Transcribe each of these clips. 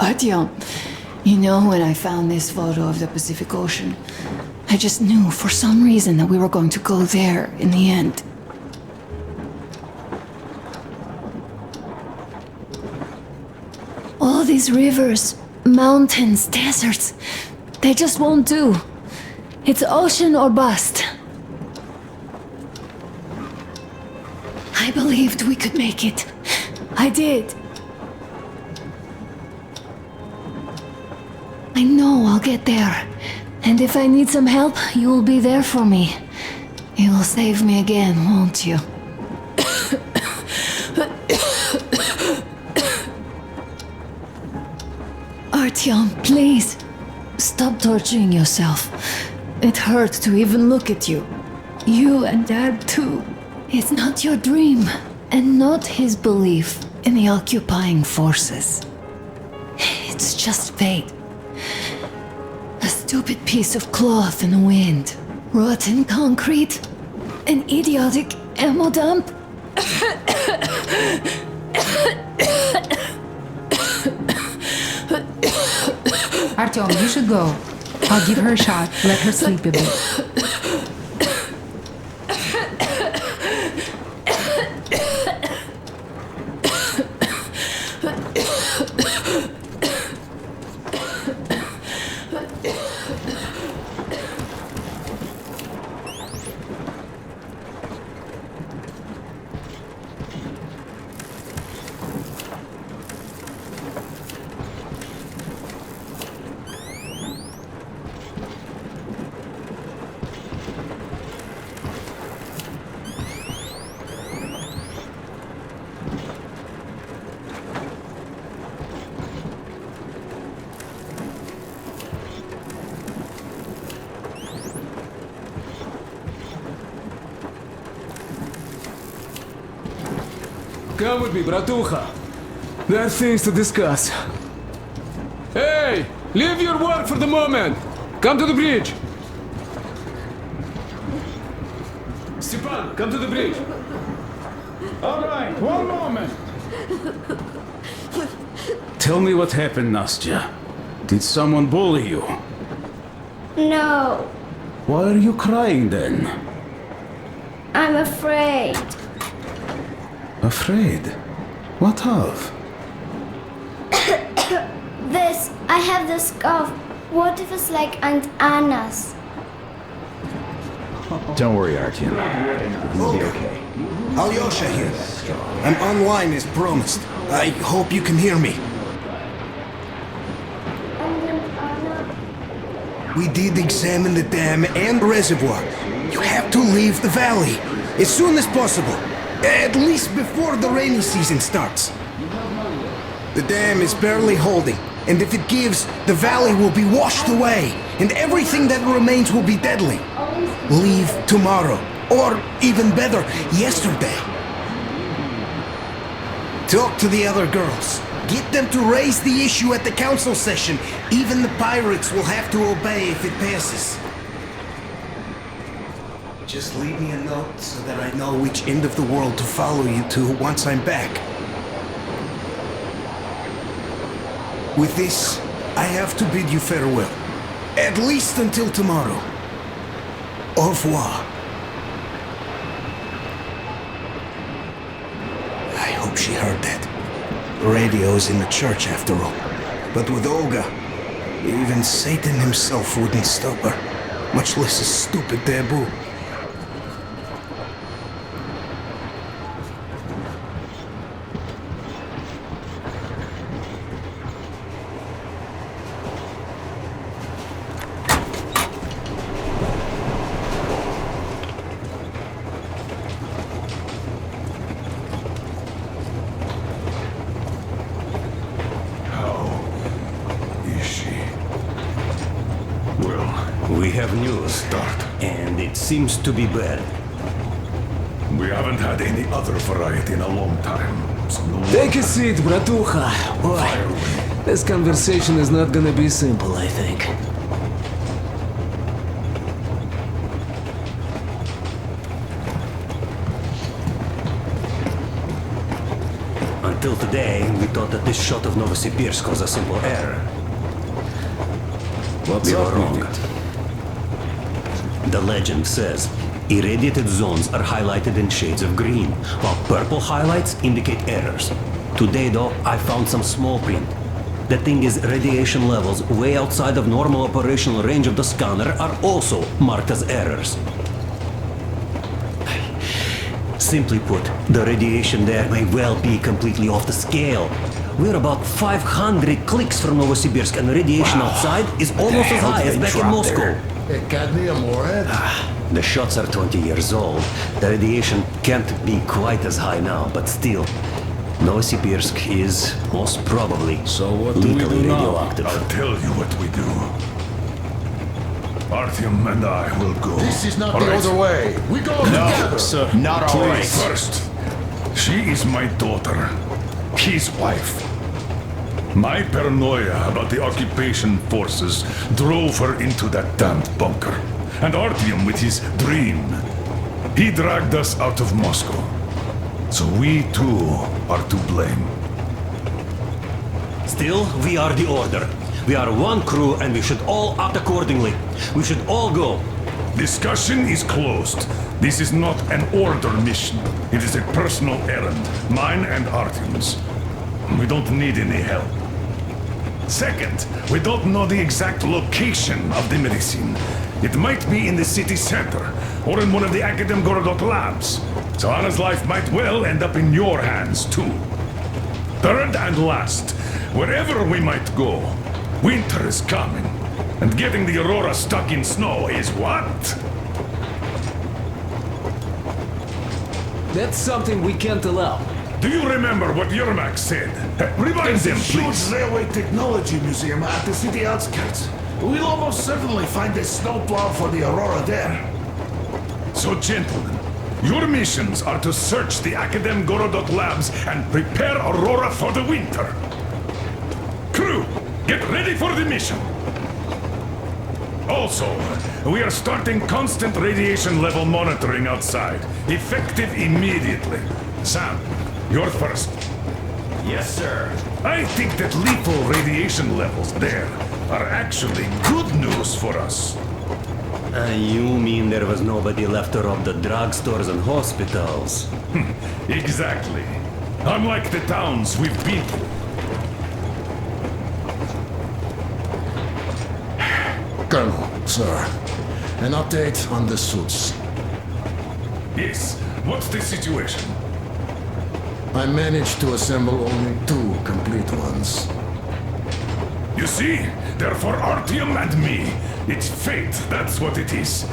Artyom, you know when I found this photo of the Pacific Ocean, I just knew for some reason that we were going to go there in the end. All these rivers, mountains, deserts, they just won't do. It's ocean or bust. I believed we could make it. I did. I know I'll get there. And if I need some help, you will be there for me. You will save me again, won't you? Artyom, please. Stop torturing yourself. It hurts to even look at you. You and Dad too. It's not your dream, and not his belief in the occupying forces. It's just fate. A stupid piece of cloth in the wind. Rotten concrete. An idiotic ammo dump. Artyom, you should go. I'll give her a shot. Let her sleep a bit. Come with me, bratucha. There are things to discuss. Hey! Leave your work for the moment! Come to the bridge! Stepan, come to the bridge! All right, one moment. Tell me what happened, Nastya. Did someone bully you? No, Why are you crying then? I'm afraid. Afraid? What of? I have this cough. What if it's like Aunt Anna's? Don't worry, Artyom. You'll be okay. Alyosha here. I'm online as promised. I hope you can hear me. And Aunt Anna? We did examine the dam and reservoir. You have to leave the valley as soon as possible. At least before the rainy season starts. The dam is barely holding, and if it gives, the valley will be washed away, and everything that remains will be deadly. Leave tomorrow, or even better, yesterday. Talk to the other girls. Get them to raise the issue at the council session. Even the pirates will have to obey if it passes. Just leave me a note so that I know which end of the world to follow you to once I'm back. With this, I have to bid you farewell. At least until tomorrow. Au revoir. I hope she heard that. The radio is in the church after all. But with Olga, even Satan himself wouldn't stop her. Much less a stupid taboo. We have news, and it seems to be bad. We haven't had any other variety in a long time. So no Take a seat, bratucha. Boy, this conversation is not gonna be simple, I think. Until today, we thought that this shot of Novosibirsk was a simple error. What's We were up wrong. with it? The legend says irradiated zones are highlighted in shades of green, while purple highlights indicate errors. Today, though, I found some small print. The thing is, radiation levels way outside of normal operational range of the scanner are also marked as errors. Simply put, the radiation there may well be completely off the scale. We're about 500 clicks from Novosibirsk, and the radiation outside is almost as high as back in Moscow. Hey, cadmium or red? The shots are 20 years old. The radiation can't be quite as high now, but still, Novosibirsk is most probably So what do we lethally do now? radioactive. I'll tell you what we do. Artyom and I will go. This is not All the right? other way. We go together. sir. Not all right. First, she is my daughter, his wife. My paranoia about the occupation forces drove her into that damned bunker. And Artyom with his dream. He dragged us out of Moscow. So we too are to blame. Still, we are the Order. We are one crew and we should all act accordingly. We should all go. Discussion is closed. This is not an order mission. It is a personal errand, mine and Artyom's. We don't need any help. Second, we don't know the exact location of the medicine. It might be in the city center, or in one of the Akadem Gorodok labs. So Anna's life might well end up in your hands, too. Third and last, wherever we might go, winter is coming. And getting the Aurora stuck in snow is what? That's something we can't allow. Do you remember what Yermak said? Remind them, please. Railway Technology Museum at the city outskirts. We'll almost certainly find a snowplow for the Aurora there. So, gentlemen, your missions are to search the Akadem Gorodok labs and prepare Aurora for the winter. Crew, get ready for the mission. Also, we are starting constant radiation level monitoring outside, effective immediately. Sam, you're first. Yes, sir. I think that lethal radiation levels there are actually good news for us. You mean there was nobody left to rob the drugstores and hospitals? Exactly. Unlike the towns we've been to. Colonel, sir, an update on the suits. Yes, what's the situation? I managed to assemble only 2 complete ones. You see, they're for Artyom and me. It's fate, that's what it is.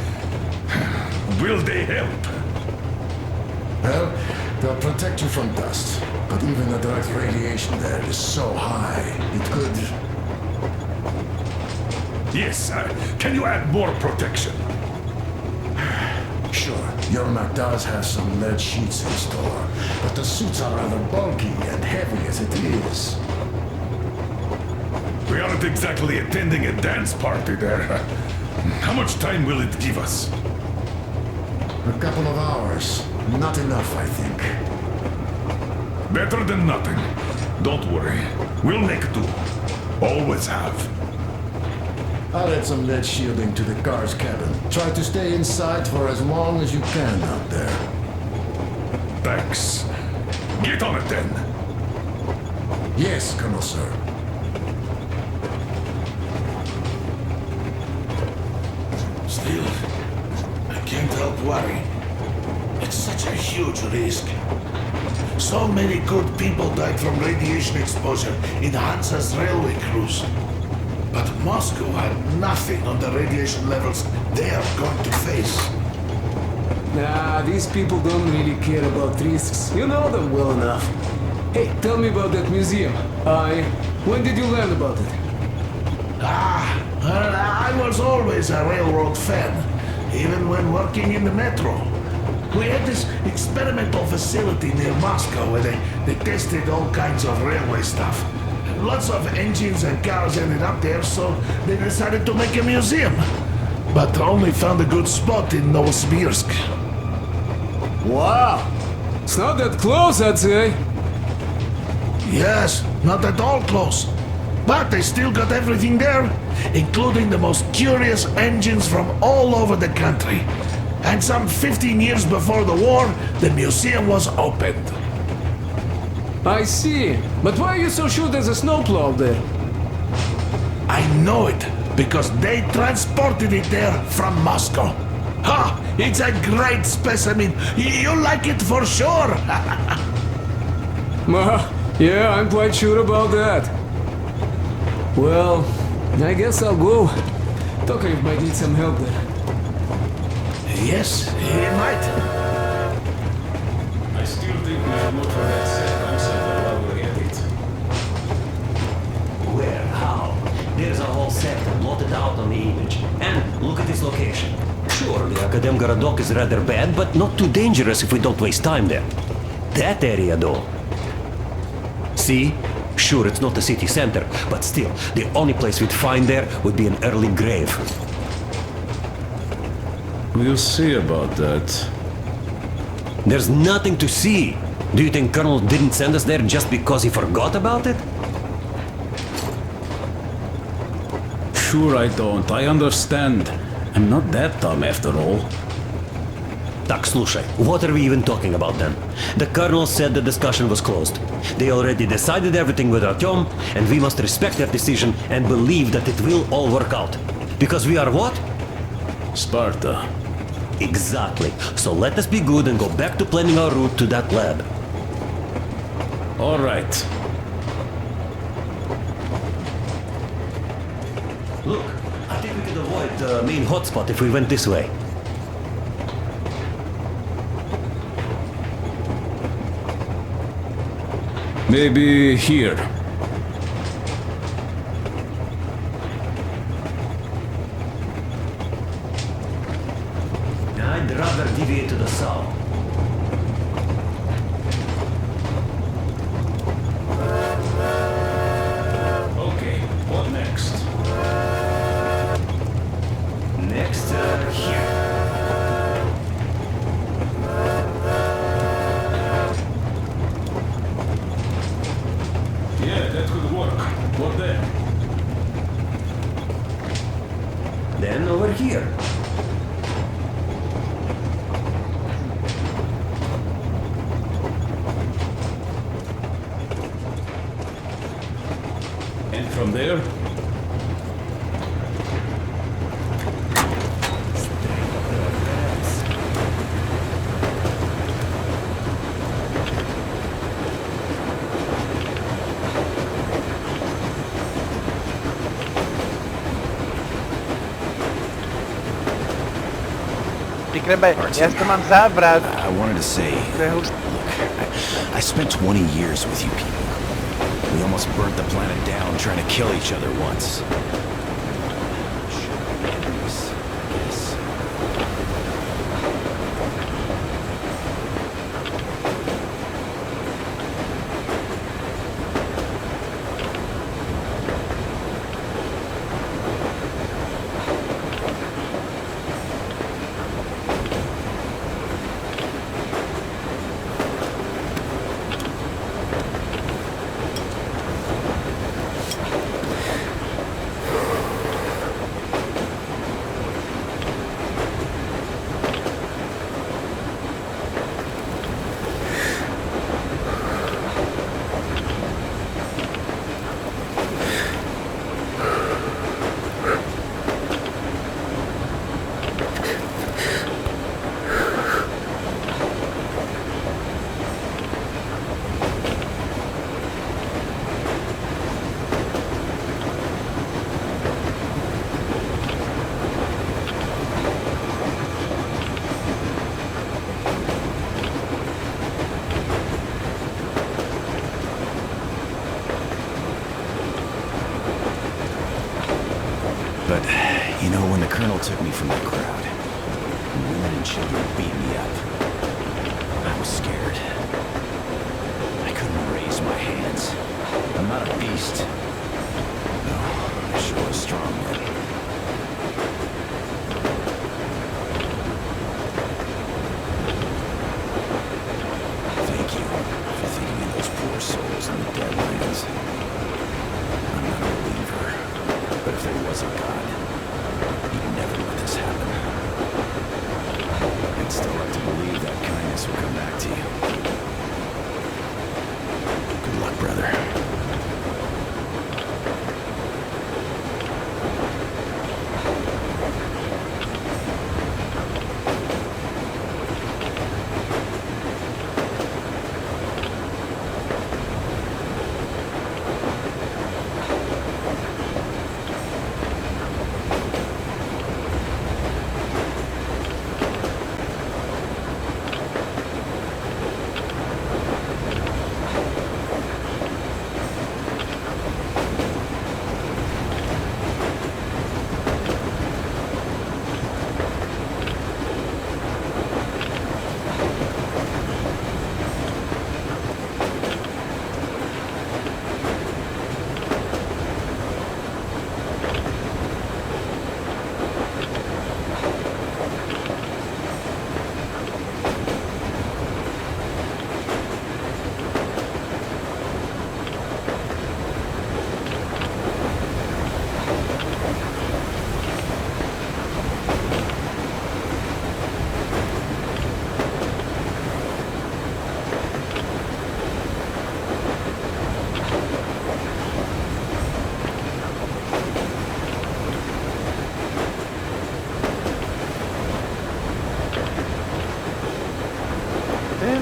Will they help? Well, they'll protect you from dust, but even the direct radiation there is so high, it could... Yes, can you add more protection? Sure, Yermak does have some lead sheets in store, but the suits are rather bulky and heavy as it is. We aren't exactly attending a dance party there. How much time will it give us? A couple of hours. Not enough, I think. Better than nothing. Don't worry. We'll make do. Always have. I'll add some lead shielding to the car's cabin. Try to stay inside for as long as you can out there. Thanks. Get on it then. Yes, Colonel, sir. Still, I can't help worry. It's such a huge risk. So many good people died from radiation exposure in Hansa's railway crews. But Moscow had nothing on the radiation levels they are going to face. Nah, these people don't really care about risks. You know them well enough. Hey, tell me about that museum. When did you learn about it? I was always a railroad fan, even when working in the metro. We had this experimental facility near Moscow where they tested all kinds of railway stuff. Lots of engines and cars ended up there, so they decided to make a museum. But only found a good spot in Novosibirsk. Wow! It's not that close, I'd say. Yes, not at all close. But they still got everything there, including the most curious engines from all over the country. And some 15 years before the war, the museum was opened. I see. But why are you so sure there's a snowplow there? I know it, because they transported it there from Moscow. Ha! It's a great specimen. You'll like it for sure. Yeah, I'm quite sure about that. Well, I guess I'll go. Tokarev might need some help there. Yes, he might. I still think we should look for that SATCOM center while we're at it. Where? How? There's a whole sector blotted out on the image. And look at its location. Sure, the Akademgorodok is rather bad, but not too dangerous if we don't waste time there. That area, though. See? Sure, it's not the city center, but still, the only place we'd find there would be an early grave. We'll see about that. There's nothing to see. Do you think Colonel didn't send us there just because he forgot about it? Sure I don't. I understand. I'm not that dumb after all. Tak, слушай, what are we even talking about then? The Colonel said the discussion was closed. They already decided everything with Artyom, and we must respect their decision and believe that it will all work out. Because we are what? Sparta. Exactly. So let us be good and go back to planning our route to that lab. All right. Look, I think we could avoid the main hotspot if we went this way. Maybe here. I'd rather deviate to the south. Okay, what next? Next, here. Yeah, that could work. What then? Then over here. And from there? I wanted to say, look, I spent 20 years with you people. We almost burnt the planet down trying to kill each other once. But, you know, when the Colonel took me from that crowd, women and children beat me up, I was scared. I couldn't raise my hands. I'm not a beast. No, I sure was strong then. Thank you for thinking of those poor souls in the dead.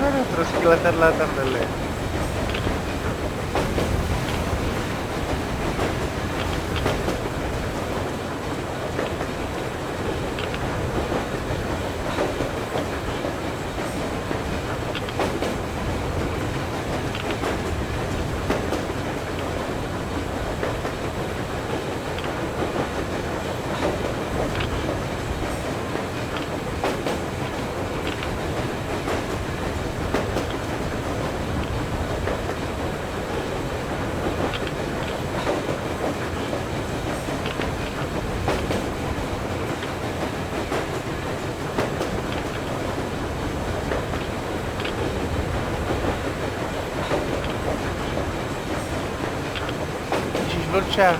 gimana? Terus kilasan latar dulu ya. Lucha.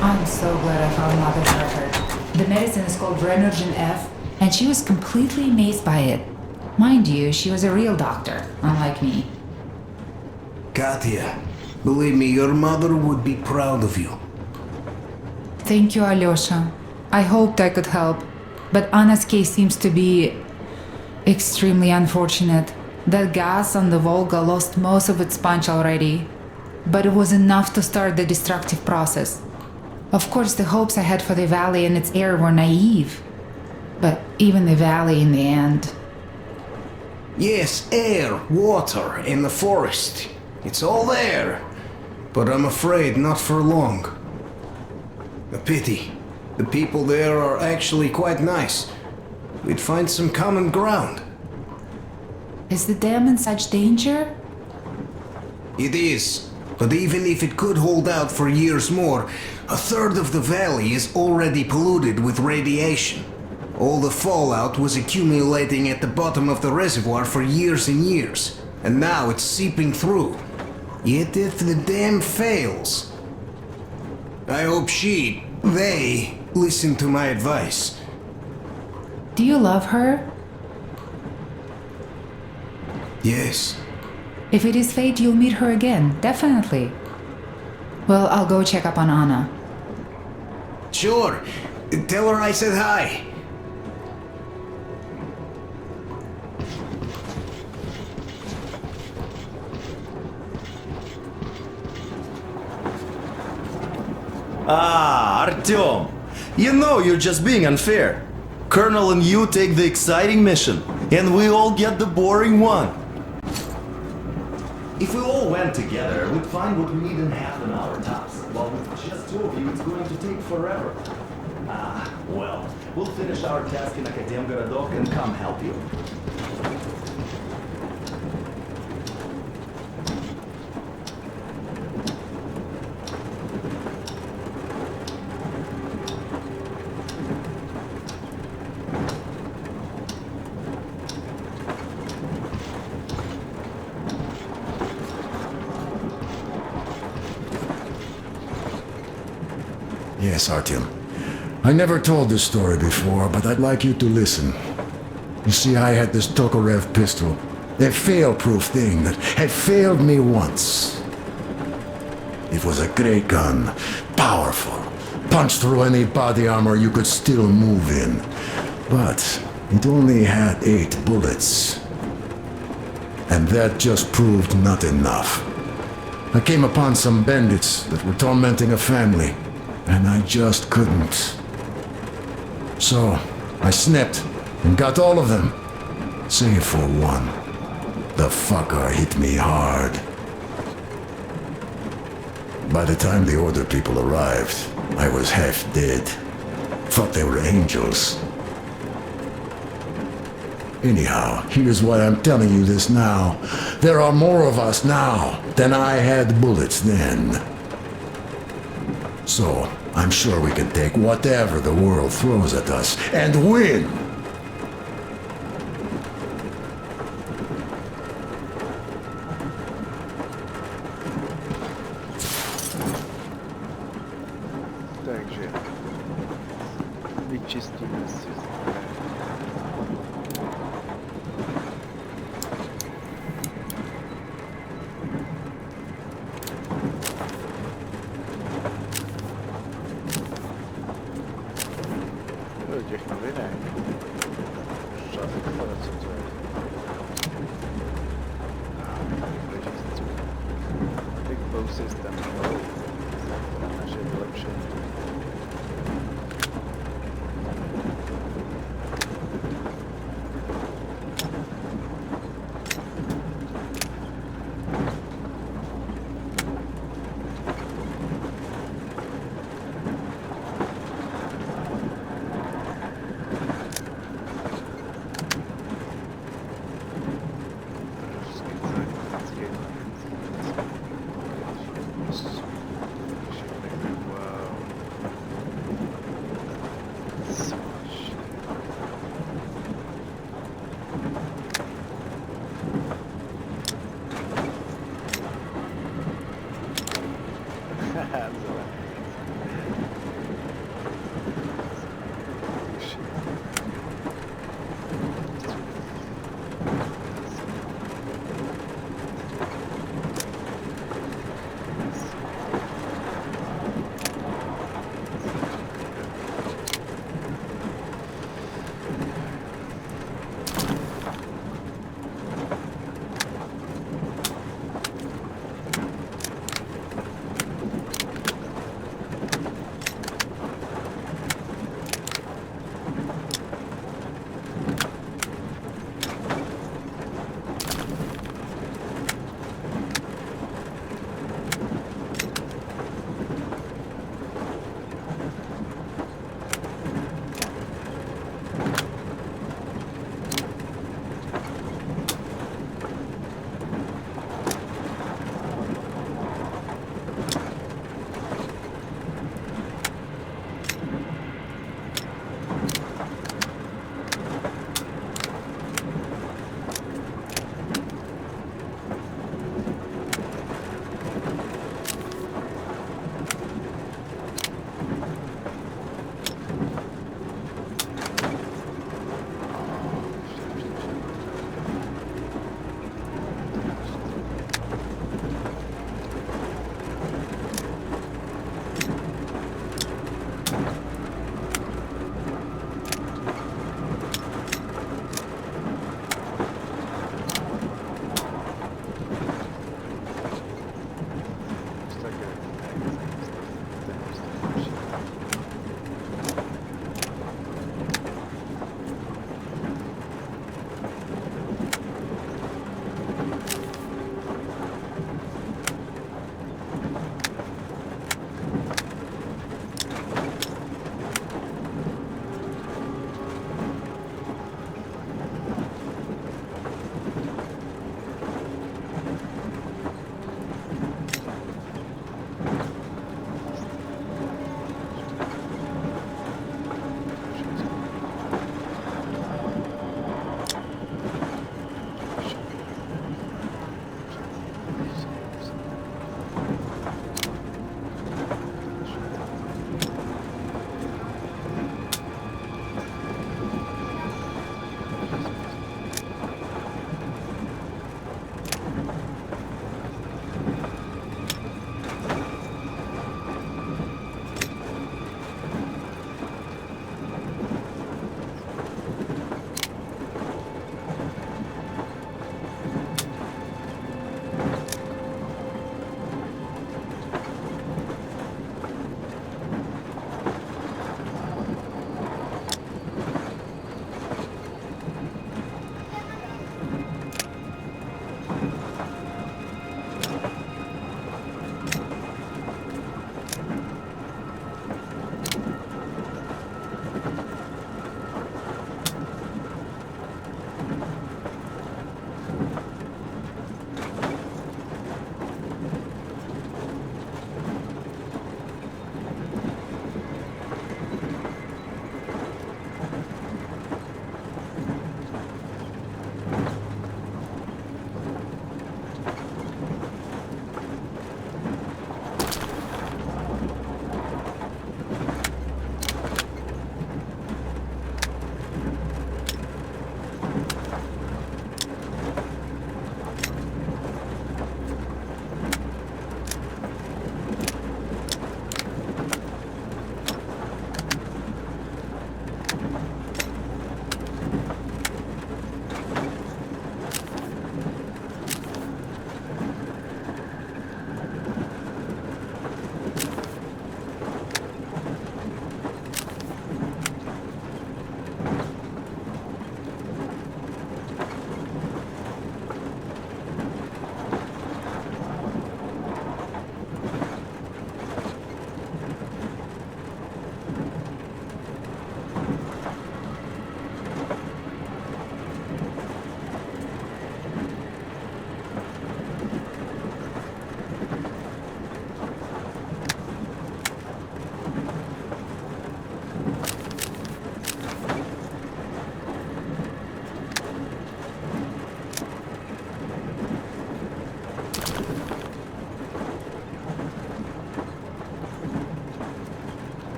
I'm so glad I found Mother's record. The medicine is called Renergen F, and she was completely amazed by it. Mind you, she was a real doctor, unlike me. Katya, believe me, your mother would be proud of you. Thank you, Alyosha. I hoped I could help, but Anna's case seems to be extremely unfortunate. That gas on the Volga lost most of its punch already, but it was enough to start the destructive process. Of course, the hopes I had for the valley and its air were naive, but even the valley in the end. Yes, air, water, and the forest. It's all there, but I'm afraid not for long. A pity. The people there are actually quite nice. We'd find some common ground. Is the dam in such danger? It is. But even if it could hold out for years more, a third of the valley is already polluted with radiation. All the fallout was accumulating at the bottom of the reservoir for years and years, and now it's seeping through. Yet if the dam fails, I hope they listen to my advice. Do you love her? Yes. If it is fate, you'll meet her again, definitely. Well, I'll go check up on Anna. Sure. Tell her I said hi. Ah, Artyom. You know you're just being unfair. Colonel and you take the exciting mission, and we all get the boring one. If we all went together, we'd find what we need in half an hour tops. While with just two of you, it's going to take forever. Ah, well, we'll finish our task in Akademgorodok and come help you. Yes, Artyom. I never told this story before, but I'd like you to listen. You see, I had this Tokarev pistol. A fail-proof thing that had failed me once. It was a great gun. Powerful. Punched through any body armor you could still move in. But it only had 8 bullets. And that just proved not enough. I came upon some bandits that were tormenting a family. And I just couldn't. So, I snipped and got all of them. Save for one. The fucker hit me hard. By the time the Order people arrived, I was half dead. Thought they were angels. Anyhow, here's why I'm telling you this now. There are more of us now than I had bullets then. So, I'm sure we can take whatever the world throws at us and win! Takže vyčistíme si těch novinek. Žádný co to je. Big bow system. Naše vylepšení.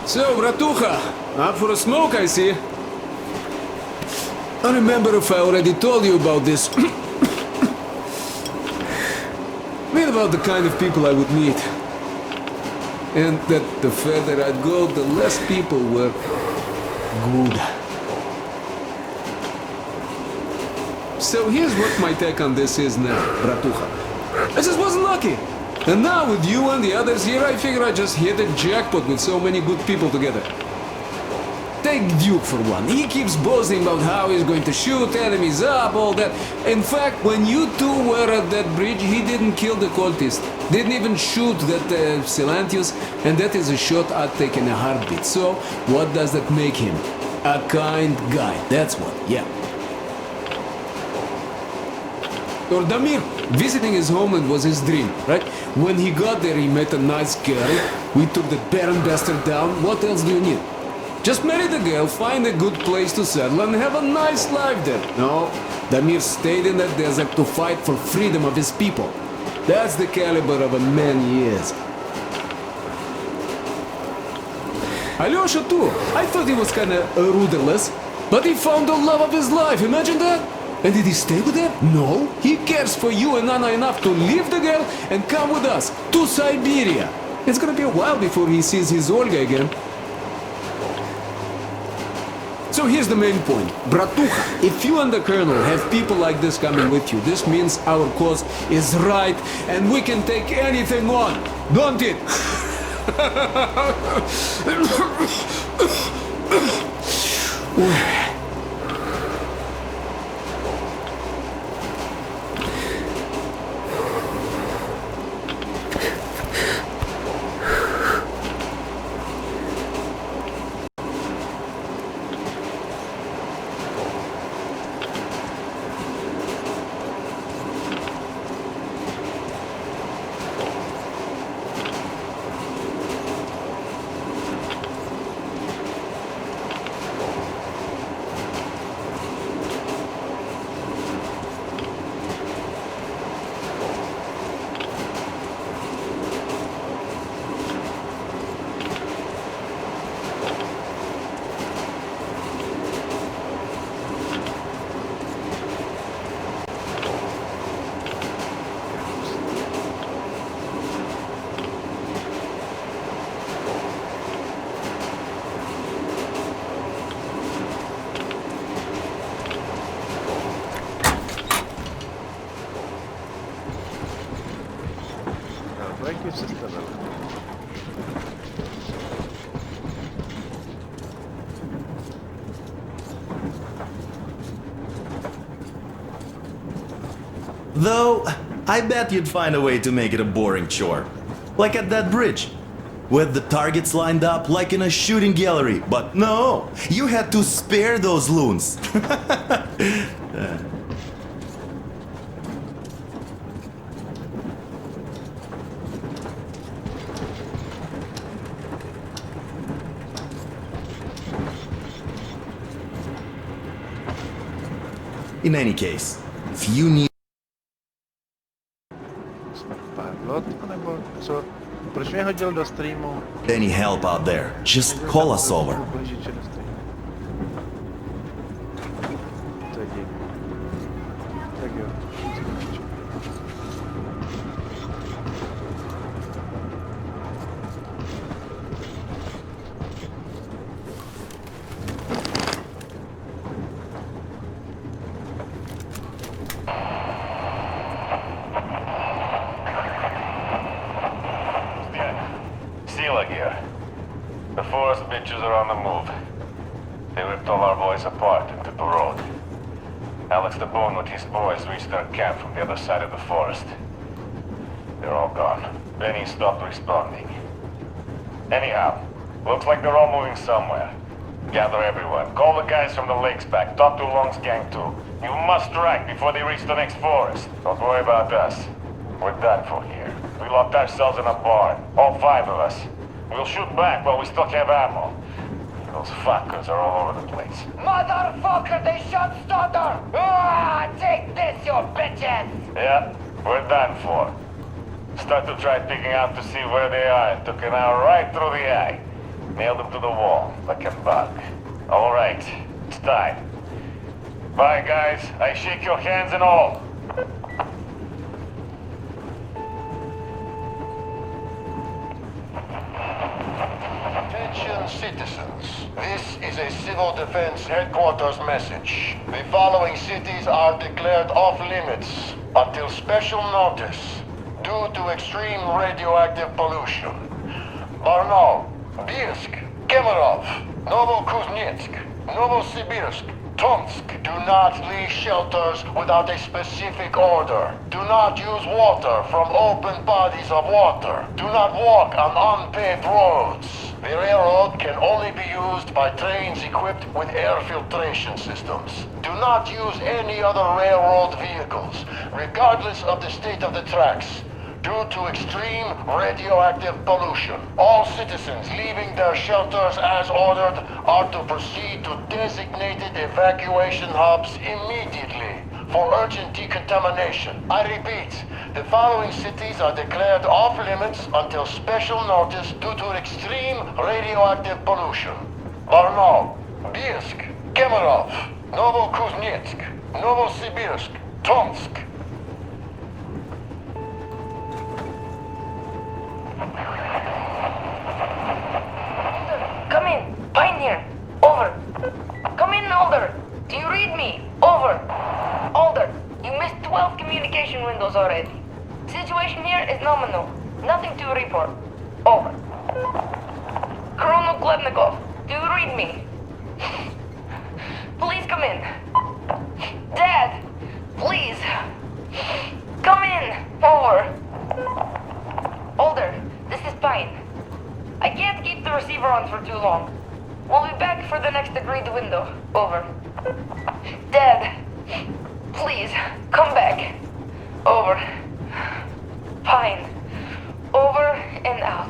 So, Bratucha, up for a smoke, I see. I remember if I already told you about this. Read about the kind of people I would meet. And that the further I'd go, the less people were good. So here's what my take on this is now, Bratucha. I just wasn't lucky. And now with you and the others here, I figure I just hit a jackpot with so many good people together. Take Duke for one. He keeps boasting about how he's going to shoot enemies up, all that. In fact, when you two were at that bridge, he didn't kill the cultist. Didn't even shoot that Silantius, and that is a shot I'd take in a heartbeat. So, what does that make him? A kind guy, that's what, yeah. Or Damir, visiting his homeland was his dream, right? When he got there, he met a nice girl. We took the barren bastard down. What else do you need? Just marry the girl, find a good place to settle, and have a nice life there. No, Damir stayed in that desert to fight for freedom of his people. That's the caliber of a man he is. Alyosha too. I thought he was kinda rudderless, but he found the love of his life, imagine that? And did he stay with her? No. He cares for you and Anna enough to leave the girl and come with us to Siberia. It's gonna be a while before he sees his Olga again. So here's the main point. Bratucha, if you and the Colonel have people like this coming with you, this means our cause is right and we can take anything on, don't it? Какой состав? Though, I bet you'd find a way to make it a boring chore. Like at that bridge. With the targets lined up like in a shooting gallery. But no, you had to spare those loons. In any case, if you need Proč mě hodil do streamu? any help out there, just call us over. To je divný. Tak jo. Sila here. The forest bitches are on the move. They ripped all our boys apart and took the road. Alex the Bone with his boys reached their camp from the other side of the forest. They're all gone. Benny stopped responding. Anyhow, looks like they're all moving somewhere. Gather everyone. Call the guys from the lakes back. Talk to Long's gang too. You must strike before they reach the next forest. Don't worry about us. We're done for here. We locked ourselves in a barn. All 5 of us. We'll shoot back while we still have ammo. Those fuckers are all over the place. Motherfucker, they shot Stoddard! Ah, take this, you bitches! Yeah, we're done for. Start to try picking out to see where they are. It took an hour right through the eye. Nailed him to the wall, like a bug. All right, it's time. Bye, guys. I shake your hands and all. Attention citizens. This is a civil defense headquarters message. The following cities are declared off limits until special notice due to extreme radioactive pollution. Barnaul, Bielsk, Kemerov, Novokuznetsk, Novosibirsk, Tomsk. Do not leave shelters without a specific order. Do not use water from open bodies of water. Do not walk on unpaved roads. The railroad can only be used by trains equipped with air filtration systems. Do not use any other railroad vehicles, regardless of the state of the tracks, due to extreme radioactive pollution. All citizens leaving their shelters as ordered are to proceed to designated evacuation hubs immediately for urgent decontamination. I repeat, the following cities are declared off limits until special notice due to extreme radioactive pollution. Barnaul, Bielsk, Kemerov, Novokuznetsk, Novosibirsk, Tomsk. Come in. Pine here. Over. Come in, Alder. Do you read me? Over. Alder, you missed 12 communication windows already. Situation here is nominal. Nothing to report. Over. Colonel Glebnikov, do you read me? Please come in. Dad, please. Come in. Over. Alder, this is Pine. I can't keep the receiver on for too long. We'll be back for the next agreed window. Over. Dad, please, come back. Over. Pine. Over and out.